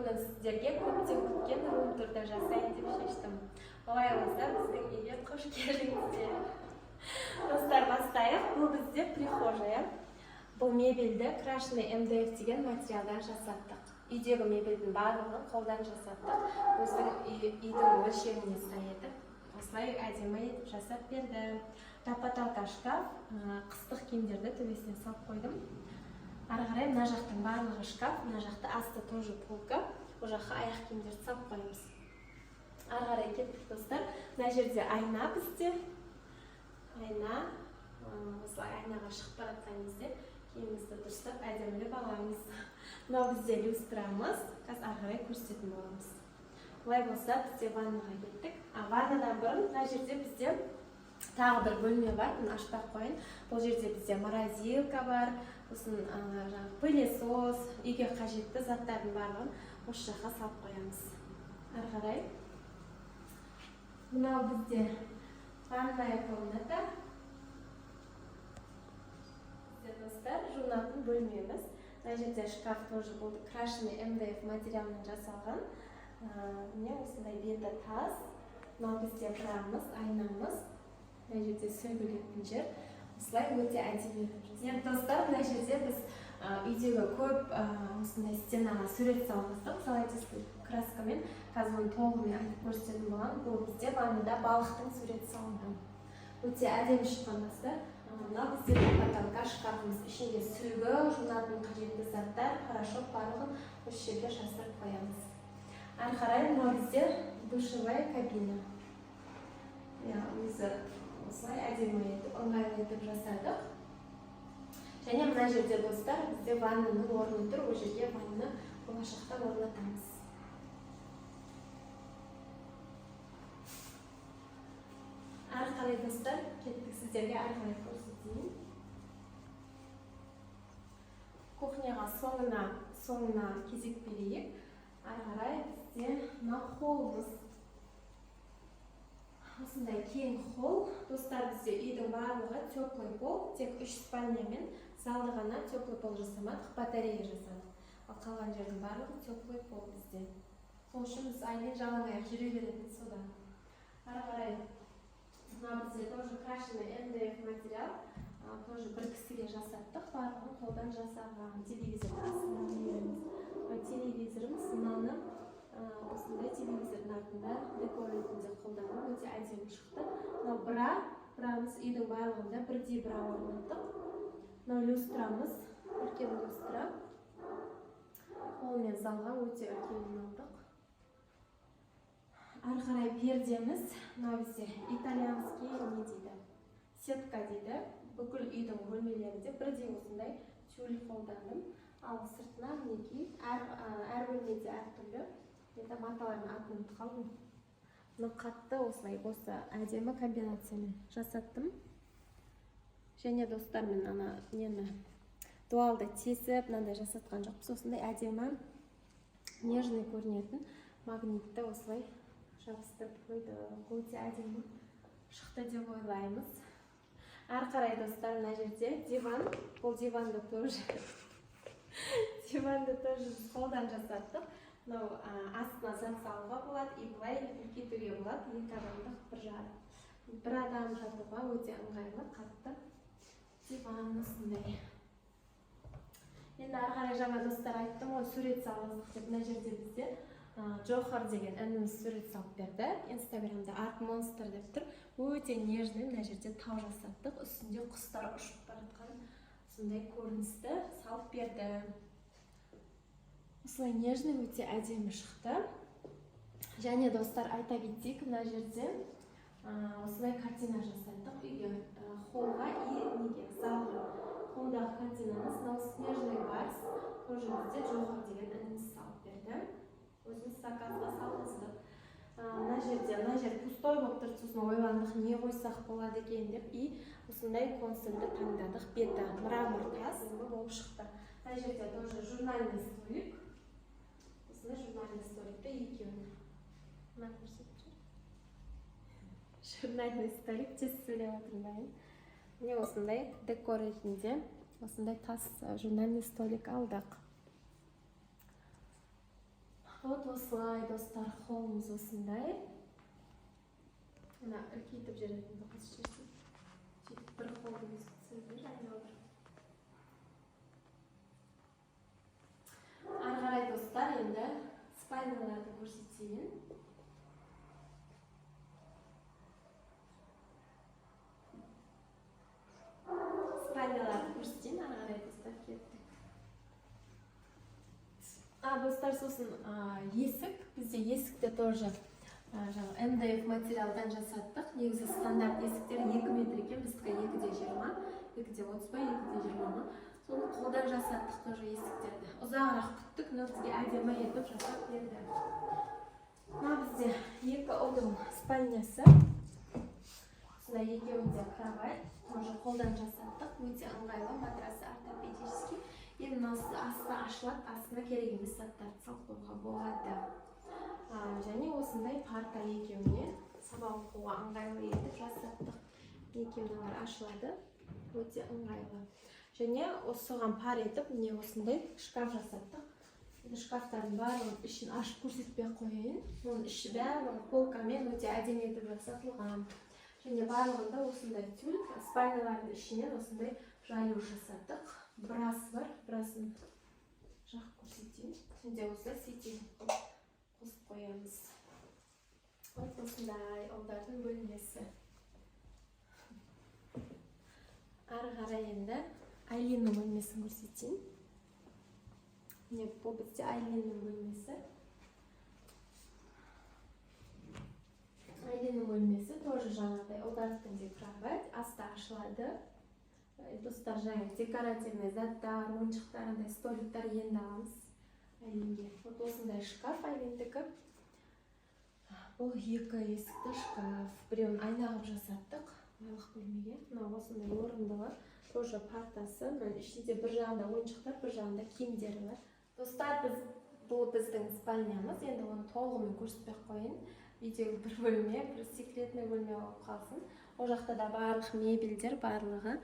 бүгін сіздерге көптен күткен рум-турды жасайын деп шештім. Олай болса, біздің үйге қош келдіңіздер. Достар, бастайық. Бұл бізде прихожая. Бұл мебельді крашеный МДФ деген материалдан жасаттық. Үйдегі мебельдің барлығын қолдан жасаттық. Біздің үйдің өлшеміне сай етіп, осылай әдемі етіп жасап берді. Тапа-талқа шкаф, қыстық киімдерді төбесіне салып қойдым. Ары қарай мына жақтың барлығы шкаф, мына жақта асты тоже полка. Ол жаққа аяқ киімдерді салып қоямыз. Ары қарай кеттік, достар. Мына жерде айна бізде. Айна. Осылай айнаға шығып бара жатқан кезде киімімізді дұрыстап әдемілеп аламыз. Мынау бізде люстрамыз. Қазір ары қарай көрсететін боламыз. Олай болса, бізде ваннаға кеттік. Ваннадан бұрын мына жерде бізде тағы бір бөлме бар. Бұны ашпай қойын. Бұл жерде бізде морозилка бар. Сосын пылесос, үйге қажетті заттардың барлығын осы жаққа салып қоямыз. Ары қарай. Мынау бізде ванная комната. Достар, жуынатын бөлмеміз. Мына жерде шкаф тоже болды. Крашеный МДФ материалынан жасалған. Міне осындай беті тас. Мынау бізде қырамыз, айнамыз. Мына жерде сөгілетін жер. Осылай өте әдемі. Енді достар, мына жерде біз үйдегі көп осындай стенаға сурет салғыздық. Салайтесіз краскамен. Қазір оны толығымен айтып көрсететін боламын. Бұл бізде ваннада балықтың суреті салынған. Өте әдемі шыққан достар. Мынау бізде тапа-талқа шкафымыз. Ішінде сүлгі, жуынатын қажетті заттар, порошок барлығын осы жерге жасырып қоямыз. Ары қарай мынау бізде душевая кабина. Өзі осылай әдемі етіп, ыңғайлы етіп жасадық. Және мына жерде достар, бізде ваннаның орны тұр. Ол жерге ванна болашақтан орнатамыз. Ары қарай достар, кеттік сіздерге ары қарай көрсетейін. Кухняға соңына кезек берейік. Ары қарай бізде мына холлымыз. Осындай кең холл. Достар, бізде үйдің барлығы теплый пол. Тек 3 спальнямен залды ғана теплый пол жасамадық, батарея жасадық. Ал қалған жердің барлығы теплый пол бізде. Сол үшін біз айнен жалаң аяқ жүре беретін содан. Ары қарай мына бізде тоже крашеный МДФ материал. Тоже бір кісіге жасаттық. Барлығын қолдан жасаған. Телевизорды астына қойамыз. Телевизорымыз мынаны осындай телевизордың артында декор ретінде қолданып өте әдемі шықты. Мынау брамыз үйдің барлығында бірдей бра орнаттық. Мынау люстрамыз, үлкен люстра. Қолмен залға өте үлкен алдық. Ары қарай пердеміз. Мынау бізде итальянский не дейді? Сетка дейді. Бүкіл үйдің бөлмелерінде бірдей осындай тюль қолдандым. Ал сыртына мінекей әр бөлмеде әртүрлі маталардың атын ұмытып қалдым. Мұны қатты осылай осы әдемі комбинациямен жасаттым. Және достар, мен ана нені дуалды тесіп, мынандай жасатқан жоқпыз. Осындай әдемі нежный көрінетін магнитті осылай жабыстырып қойды. Өте әдемі шықты деп ойлаймыз. Ары қарай достар, мына жерде диван. Бұл диванды тоже қолдан жасаттық. Мынау астына зат салуға болады, и былай үлкейтуге болады. 2 адамдық бір жарым. Бір адам жатуға өте ыңғайлы, қатты диван осындай. Енді ары қарай жаңа достар айттым ғой, сурет салғыздық деп. Мына жерде бізде Джохар деген ініміз сурет салып берді. Инстаграмда Art Monster деп тұр. Өте нежный, мына жерде тау жасаттық. Үстінде құстар ұшып баратқан сондай көріністі салып берді. Осылай нежный, өте әдемі шықты. Және достар, айта кетейік, мына жерде осылай картина жасаттық үйге, холлға и неге залға. Холлдағы картинамыз мынау снежный барс. Тоже бізде Джохар деген ініміз салып берді. Өзіміз заказға салғыздық. Мына жер пустой болып тұр, сосын ойландық, не қойсақ болады екен деп, и осындай консольді таңдадық. Беті мрамор тас болып шықты. Мына жерде тоже журнальный столик. Осындай журнальный столикті екеуін. Мына көрсетіп жүр. Журнальный столик, тез сөйлеп отырмайын. Міне осындай декор ретінде осындай тас журнальный столик алдық. Вот осылай достар, холымыз осындай. Мына үлкейтіп жіберетін қыз жүрсін. Сөйтіп бір қолды өткізіп айналдырып. Ары қарай достар, енді спайналарды көрсетейін. Спайналарды көрсетейін, ары қарай достар кеттік. Достар, сосын есік. Бізде есікте тоже МДФ материалдан жасаттық. Негізі стандарт есіктер 2 метр екен, біздікі 2,20, 2,30 ба, 2,20 ма. Соны қолдан жасаттық тоже есіктерді. Ұзағырақ күттік, но бізге әдемі етіп жасап берді. Мына бізде 2 ұлдың спальнясы. Осында екеуінде кровать. Тоже қолдан жасаттық. Өте ыңғайлы, матрасы ортопедический. Енді асты ашылады, астына керек емес заттарды сақтауға болады. Және осындай парта екеуіне сабақ оқуға ыңғайлы етіп жасаттық. Екеуіне ашылады, өте ыңғайлы. Және осыған пар етіп, міне осындай шкаф жасаттық. Шкафтардың барлығын ішін ашып көрсетпей қойайын. Оның іші барлығы полкамен өте әдемі етіп жасатылған. Және барлығында осындай тюль, спайналардың ішінен осындай жаю жасаттық. Брас бар, брасын жақ көрсетейін. Және осылай сетейін қосып қоямыз. Осындай ұлдардың бөлмесі. Ары қарай енді Айлиннің бөлмесін көрсетейін. Міне бұл бізде Айлиннің бөлмесі. Айлиннің бөлмесі тоже жаңағыдай ұлдардың кровать, асты ашылады. Достар, жаңа декоративный заттар, ойыншықтарындай столиктар енді аламыз Айлинге. Вот осындай шкаф Айлиндікі. Бұл 2 есікті шкаф. Біреуін айнағып жасаттық. Майлық бөлмеге. Мына осындай орындығы. Тоже партасы. Ішінде бір жағында ойыншықтар, бір жағында киімдері бар. Достар, бұл біздің спальнямыз. Енді оны толығымен көрсетпей қойын. Видео бір бөлме, бір секретный бөлме болып қалсын. О жақта да барлық мебельдер барлығы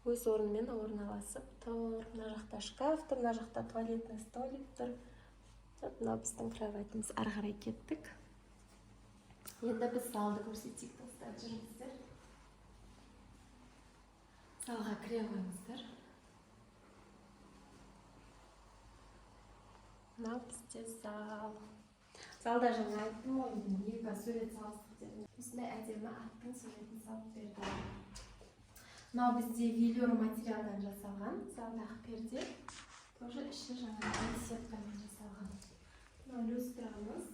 өз орнымен орналасып тұр. Мына жақта шкаф тұр, мына жақта туалетный столик тұр. Мына біздің кроватіміз. Ары қарай кеттік. Енді біз залды көрсетейік, достар, жүріңіздер. Залға кіре қойыңыздар. Мына бізде зал. Залда жаңа айттым ғой, 2 сурет салыстық дедім. Осындай әдемі аттың суретін салып берді. Мынау бізде велюр материалдан жасалған, залдағы перде. Тоже іші жаңа сеткамен жасалған. Мынау люстрамыз.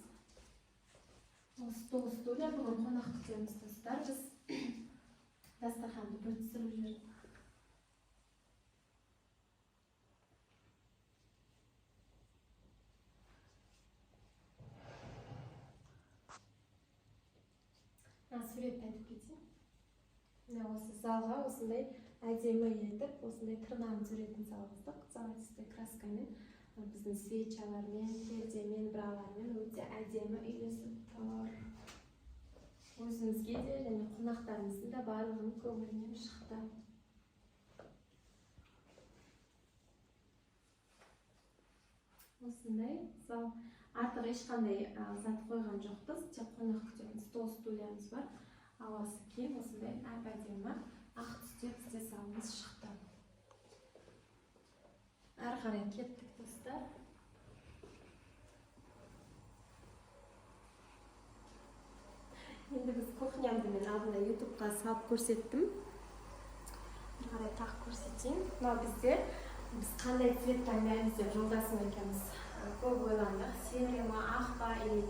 Стол стулья, бүгін қонақ күтеміз, достар. Біз дастарханды бөлістіріп жүрдік. Суретті айтып кетейін. Осы залға осындай әдемі етіп, осындай тырнағын суретін салғыздық. Золотистой краскамен, біздің свечалармен, пердемен, бралармен өте әдемі үйлесіп тұр. Өзімізге де және қонақтарымыздың да барлығының көңілінен шықты. Осындай зал. Артық ешқандай зат қойған жоқпыз. Тек қонақ күтеміз, стол стульямыз бар. Ауасы кең, осындай әп-әдемі ақ түсте бізде залымыз шықты. Ары қарай кеттік, достар. Енді біз кухнямды мен алдында ютубқа салып көрсеттім. Ары қарай тақ көрсетейін. Мынау бізде біз қандай цвет таңдаймыз деп жолдасым екеуміз көп ойландық. Серия ма, ақ па, или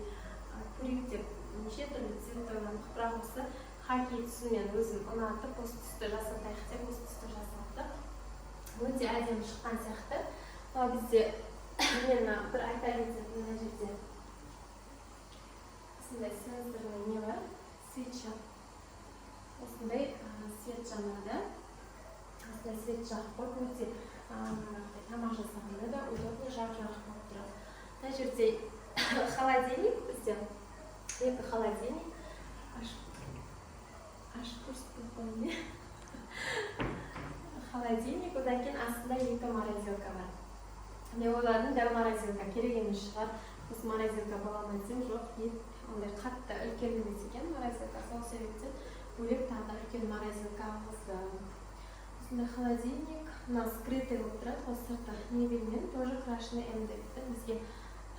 пурик деп неше түрлі цвет ойландық. Бірақ осы хаки түсімен өзім ұнатып, осы түсті жасатайық деп осы түсті жасаттық. Өте әдемі шыққан сияқты. Мынау бізде мен бір айта кететін мына жерде осындай сенсорный не бар, свеча. Осындай свет жанады. Осындай свет жағып қойып, өте тамақ жасағанда да удобно жарқ-жарқ болып тұрады. Мына жерде холодильник бізде. 2 холодильник. Ашып көрсетпей қойын. Холодильник, одан кейін астында 2 морозилка бар. Мен ойладым, дәу морозилка керек емес шығар. осы морозилка бола ма десем, жоқ, ет ондай қатты үлкен емес екен морозилка, сол себептен бөлек тағы да үлкен морозилка алғыздым. Осындай холодильник, мына скрытый болып тұрады, осы сырты мебельмен, тоже крашеный М депті, бізге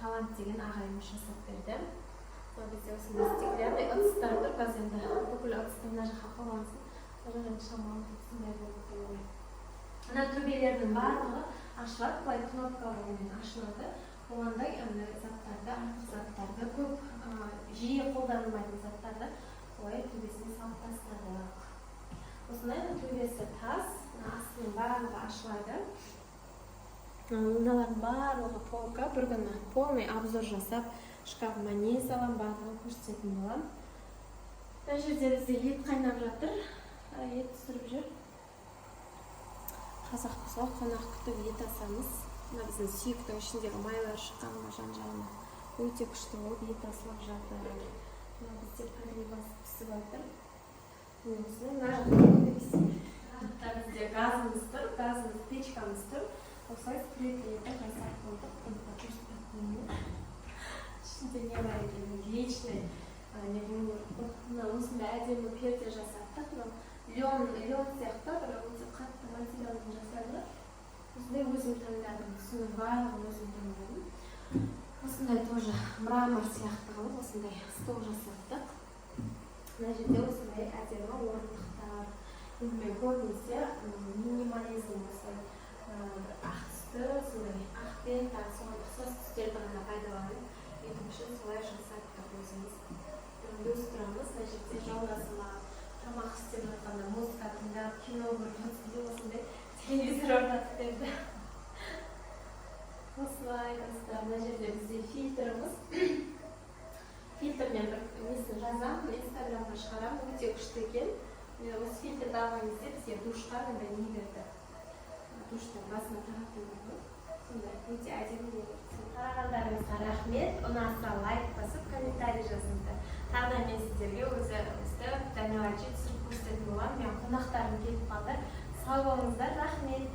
талант деген ағайымыз жасап берді. Бізде осындай стеклянный ыдыстар тұр, қазір енді бүкіл ыдысты мына жаққа қойғансын, жаңағы шамалы осындай болды. Ана трубелердің барлығы ашылады, былай кнопкалармен ашылады. Оғандай заттарды, артық заттарды, көп жиі қолданылмайтын заттарды солай төбесіне салып тастадық. Осындай төбесі тас, астының барлығы ашылады. Мыналардың барлығы полка, бір күні полный обзор жасап, шкафыма не салам, барлығын көрсететін болам. Мына жерде бізде ет қайнап жатыр, ет түсіріп жүр. Қазақпыз ғой, қонақ күтіп ет асамыз. Мына біздің сүйектің ішіндегі майлар шыққанға жан-жағына өте күшті болып ет асылып жатыр. Мына бізде подливасы пісіп жатыр. Мына бізде газымыз тұр, газымыз, печкамыз тұр. Осылай скрытый етіп жасап болдық. Ішінде не бар екен, вечный, осындай әдемі перде жасаттық. Лен сияқты, бір өте қатты материалдан жасады. Осындай өзім таңдадым, түсінің барлығын өзім таңдадым. Осындай тоже мрамор сияқты қылып, осындай стол жасаттық. Мына жерде осындай әдемі орындықтар. Енді мен көбінесе минимализм осылай ақ түсті, сондай ақпен, соған ұқсас түстерді ғана пайдаланып, етім үшін солай жасаттық өзіміз. Өз тұрамыз, мына жерде жолдасыма тамақ істеп жатқанда музыка тыңдап, кино көріп жатқанда осындай телевизор орнатып берді. Осылай достар, мына жерде бізде фильтріміз. Фильтрмен бір несін жазамын, инстаграмға шығарамын, өте күшті екен. Осы фильтрді алған кезде бізге душқа мындай не берді. Душтың басына тағатын болды. Сондай өте әдемі болды. Қарағандарыңызға рахмет. Ұнаса лайк басып, комментарий жазыңыздар. Тағы да мен сіздерге өзі дәмелі түсіріп көрсететін боламын. Мен қонақтарым келіп қалды. Сау болыңыздар, рахмет.